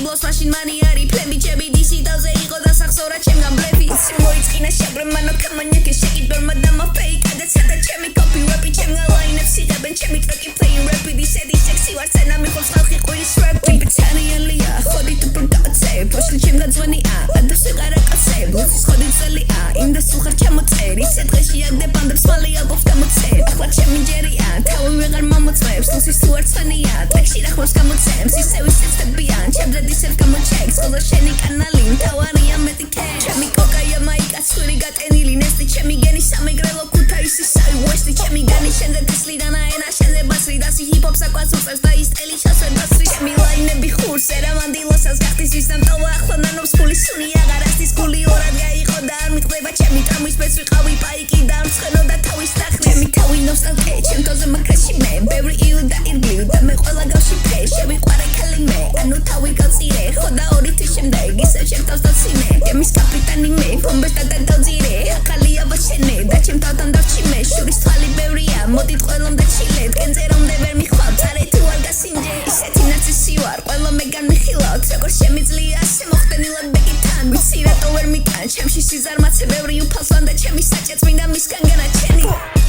ბლოს მაშინ მანი არის ფლები ჩემი დისიტალზე იყო და სახსოვრა ჩემგან ბლეფი მოიწყინა შებრემანო კამანიაკე შეკიდორმა და მაფეიკა და ცადა ჩემი კოპი რეპი ჩემგან ლაინებს იღებენ ჩემი ტრეკი playing rapid ისედი სექსი ვარ ცენა მიხობს ხალხი ყვირის рэპი ბეცანიანლია ხოდი თუ პროდაცე პროსლი ჩემგან ძვენია ადას ვეყარა კაცე ბლუზის ხოდი წელია იმ და სულხარ ჩემოწერ ისე დღეში აგდებანდებს მალე ალბობს გამოწერ ახლა ჩემი ჯერია თავი ვეღარ მომოწმებს ლუსის თუ არ ცვენია ტრეკში რახმოს გამოწემს ისევ ისეცდებიან ჩემზე დისერტ გამოჩეკს ყველა შენი კანალი მთავარია მეტი კეშ ჩემი კოკაია მაიკა ცხვირი გატენილი ნესტი ჩემი გენი სამეგრელო ქუთაისი საი ვესტი ჩემი განი შენზე თესლი და ნაენა შენზე ბასრი დასი ჰიპ-ჰოპს აკვაც უწევს და ის ტელი ჩასვენ დასრი ჩემი ლაინები ხურს ერამანდილოსას გახდის ვის დამტოვა ახლა ნანობს ფული სუნი აღარ ასდის გული ორად გაიყო და არ მიტყდება ჩემი ტრამვის პეც ვიყავი პაიკი და არ მცხენო და თავის ტახტი ჩემი თავი ნოსტალგია ჩემ თოზე მაქრაში მე ბევრი იუ და ირგლივ და მე ყველა გავში ფე შევიყვარე ქალი მე ანუ თავი გავწირე ხო და ორი თვის შემდეგ ისევ შევთავს და ცინე გემის კაპიტანი მე ფომბეს და დადავძირე ახალია ვაჩენე და ჩემ თავთან დავჩი მე შურის თვალი ბევრია მოდით ყველამდე ჩილეთ კენზე რომდე ვერ მიხვალ წარე თუ არ გასინჯე ისეთი ნაცისი ვარ ყველა მეგან მიხილავთ როგორ შემიძლია ასე მოხდენილად ბეკიდან ვიცი რატო ვერ მიტან ჩემში სიზარმაცე ბევრი უფალს ვან და ჩემი საჭე წმინდა მისგან განაჩენი